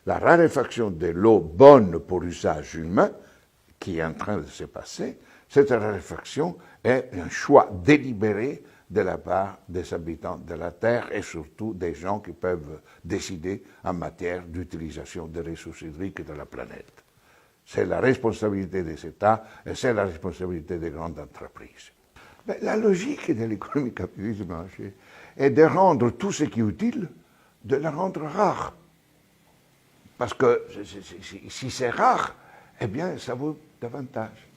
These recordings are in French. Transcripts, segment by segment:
la raréfaction de l'eau bonne pour l'usage humain, qui est en train de se passer, cette raréfaction est un choix délibéré de la part des habitants de la Terre et surtout des gens qui peuvent décider en matière d'utilisation des ressources hydriques de la planète. C'est la responsabilité des États et c'est la responsabilité des grandes entreprises. Mais la logique de l'économie capitaliste de marché est de rendre tout ce qui est utile, de le rendre rare. Parce que si c'est rare, eh bien, ça vaut davantage.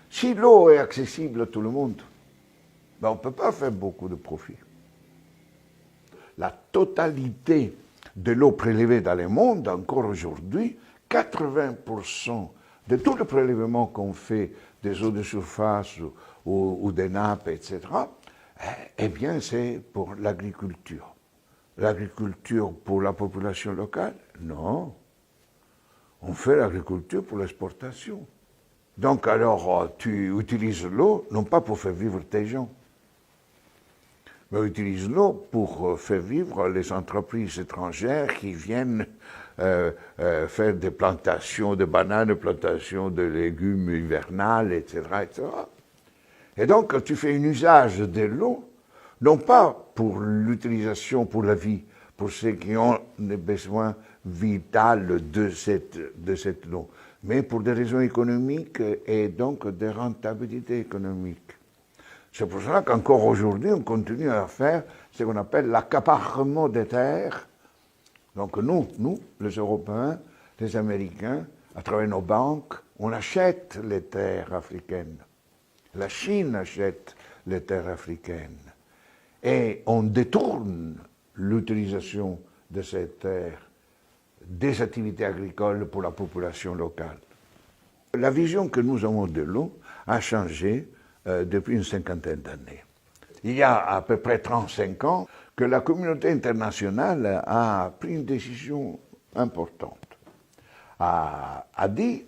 Si l'eau est accessible à tout le monde, ben on ne peut pas faire beaucoup de profit. La totalité de l'eau prélevée dans le monde, encore aujourd'hui, 80% de tout le prélèvement qu'on fait des eaux de surface ou des nappes, etc., eh bien, c'est pour l'agriculture. L'agriculture pour la population locale? Non. On fait l'agriculture pour l'exportation. Donc alors, tu utilises l'eau, non pas pour faire vivre tes gens, mais utilise l'eau pour faire vivre les entreprises étrangères qui viennent faire des plantations de bananes, des plantations de légumes hivernales, etc., etc. Et donc, tu fais un usage de l'eau, non pas pour l'utilisation pour la vie, pour ceux qui ont des besoins vitaux de cette eau, mais pour des raisons économiques et donc de rentabilité économique. C'est pour cela qu'encore aujourd'hui, on continue à faire ce qu'on appelle l'accaparement des terres. Donc nous, les Européens, les Américains, à travers nos banques, on achète les terres africaines. La Chine achète les terres africaines. Et on détourne l'utilisation de ces terres des activités agricoles pour la population locale. La vision que nous avons de l'eau a changé depuis une cinquantaine d'années. Il y a à peu près 35 ans que la communauté internationale a pris une décision importante. A dit,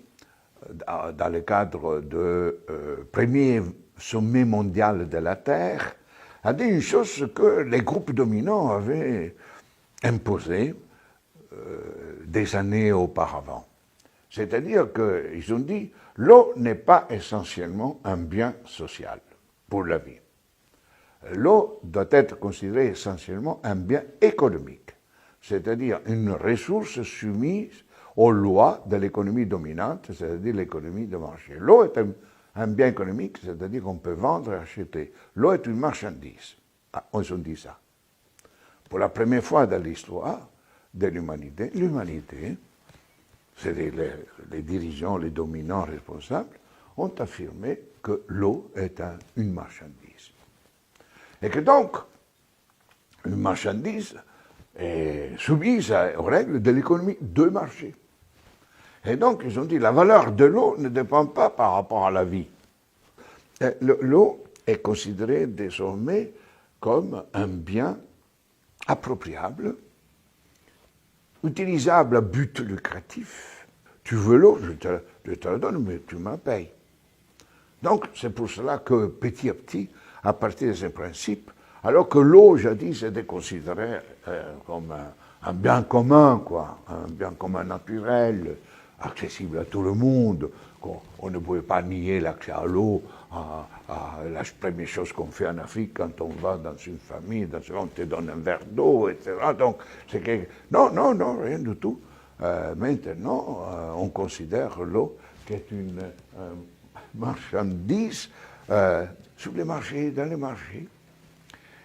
dans le cadre du premier sommet mondial de la Terre, a dit une chose que les groupes dominants avaient imposée des années auparavant. C'est-à-dire qu'ils ont dit l'eau n'est pas essentiellement un bien social pour la vie. L'eau doit être considérée essentiellement un bien économique, c'est-à-dire une ressource soumise aux lois de l'économie dominante, c'est-à-dire l'économie de marché. L'eau est un bien économique, c'est-à-dire qu'on peut vendre et acheter. L'eau est une marchandise. Ah, on se dit ça. Pour la première fois dans l'histoire de l'humanité, c'est-à-dire les dirigeants, les dominants responsables, ont affirmé que l'eau est une marchandise. Et que donc, une marchandise est soumise aux règles de l'économie de marché. Et donc, ils ont dit, la valeur de l'eau ne dépend pas par rapport à la vie. L'eau est considérée désormais comme un bien appropriable, utilisable à but lucratif. Tu veux l'eau, je te la donne, mais tu m'en payes. Donc, c'est pour cela que petit à petit, à partir de ces principes, alors que l'eau, jadis, était considérée comme un bien commun, quoi, un bien commun naturel, accessible à tout le monde, on ne pouvait pas nier l'accès à l'eau, la première chose qu'on fait en Afrique quand on va dans une famille, on te donne un verre d'eau, etc. Donc, c'est que... Non, rien du tout. Maintenant, on considère l'eau qui est une marchandise sur les marchés, dans les marchés.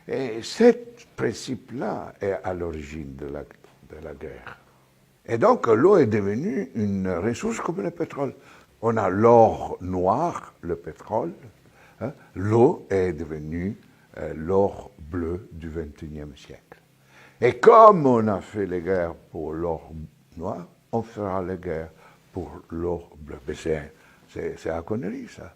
Et ce principe-là est à l'origine de la guerre. Et donc, l'eau est devenue une ressource comme le pétrole. On a l'or noir, le pétrole. Hein. L'eau est devenue l'or bleu du XXIe siècle. Et comme on a fait les guerres pour l'or noir, on fera les guerres pour l'or bleu. Mais c'est la connerie, ça.